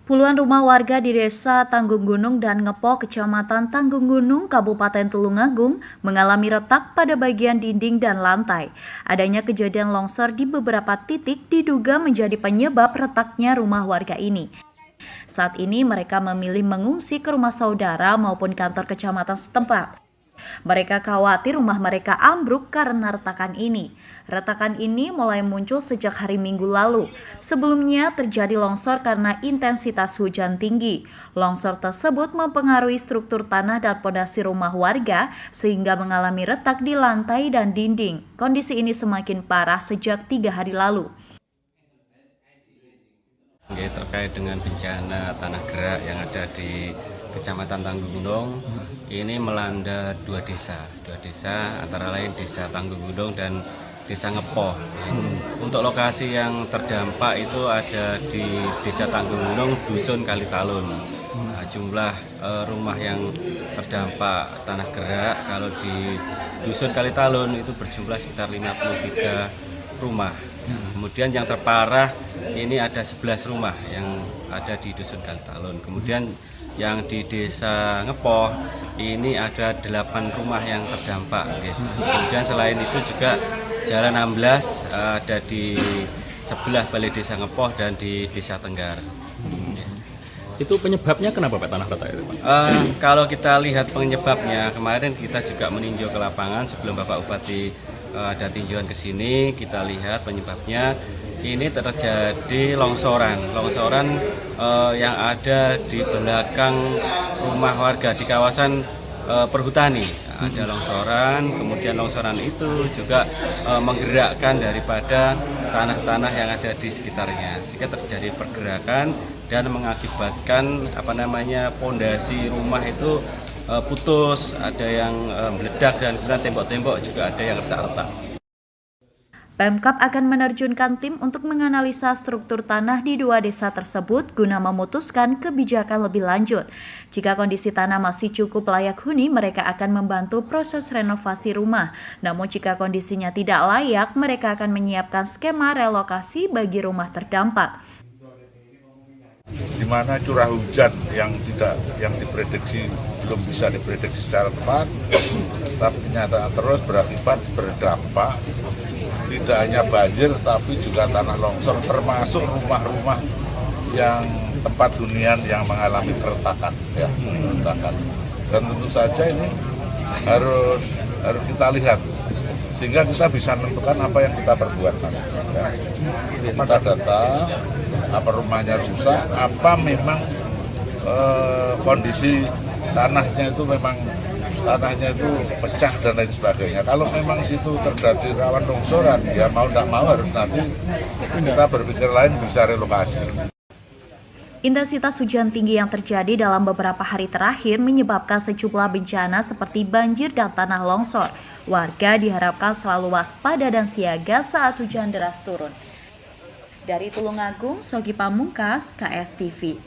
Puluhan rumah warga di Desa Tanggung Gunung dan Ngepo, Kecamatan Tanggung Gunung, Kabupaten Tulungagung mengalami retak pada bagian dinding dan lantai. Adanya kejadian longsor di beberapa titik diduga menjadi penyebab retaknya rumah warga ini. Saat ini mereka memilih mengungsi ke rumah saudara maupun kantor kecamatan setempat. Mereka khawatir rumah mereka ambruk karena retakan ini. Retakan ini mulai muncul sejak hari Minggu lalu. Sebelumnya terjadi longsor karena intensitas hujan tinggi. Longsor tersebut mempengaruhi struktur tanah dan pondasi rumah warga sehingga mengalami retak di lantai dan dinding. Kondisi ini semakin parah sejak 3 hari lalu. Terkait dengan bencana tanah gerak yang ada di Kecamatan Tanggung Gunung, ini melanda dua desa antara lain Desa Tanggung Gunung dan Desa Ngepo. Untuk lokasi yang terdampak itu ada di Desa Tanggung Gunung, Dusun Kalitalun. Jumlah rumah yang terdampak tanah gerak kalau di Dusun Kalitalun itu berjumlah sekitar 53 rumah. Kemudian yang terparah ini ada 11 rumah yang ada di Dusun Kalitalun. Kemudian yang di Desa Ngepo ini ada 8 rumah yang terdampak. Kemudian selain itu juga Jalan 16 ada di sebelah Balai Desa Ngepo dan di Desa Tenggar. Itu penyebabnya kenapa Pak tanah retak itu, Pak? Kalau kita lihat penyebabnya, kemarin kita juga meninjau ke lapangan sebelum Bapak Bupati ada tinjauan ke sini. Kita lihat penyebabnya ini terjadi longsoran yang ada di belakang rumah warga di kawasan perhutani. Ada longsoran, kemudian longsoran itu juga menggerakkan daripada tanah-tanah yang ada di sekitarnya, sehingga terjadi pergerakan dan mengakibatkan pondasi rumah itu putus, ada yang meledak dan kemudian tembok-tembok juga ada yang retak-retak. Pemkab akan menerjunkan tim untuk menganalisa struktur tanah di dua desa tersebut guna memutuskan kebijakan lebih lanjut. Jika kondisi tanah masih cukup layak huni, mereka akan membantu proses renovasi rumah. Namun jika kondisinya tidak layak, mereka akan menyiapkan skema relokasi bagi rumah terdampak. Di mana curah hujan yang diprediksi belum bisa diprediksi secara tepat, tapi kenyataan terus berdampak tidak hanya banjir tapi juga tanah longsor, termasuk rumah-rumah yang tempat hunian yang mengalami keretakan, Dan tentu saja ini harus kita lihat sehingga kita bisa menentukan apa yang kita perbuat nanti. Kita data apa rumahnya rusak, apa memang kondisi tanahnya itu pecah dan lain sebagainya. Kalau memang situ terjadi rawan longsoran, ya mau tidak mau harus nanti kita berpikir lain bisa relokasi. Intensitas hujan tinggi yang terjadi dalam beberapa hari terakhir menyebabkan sejumlah bencana seperti banjir dan tanah longsor. Warga diharapkan selalu waspada dan siaga saat hujan deras turun. Dari Tulungagung, Sogi Pamungkas, KS TV.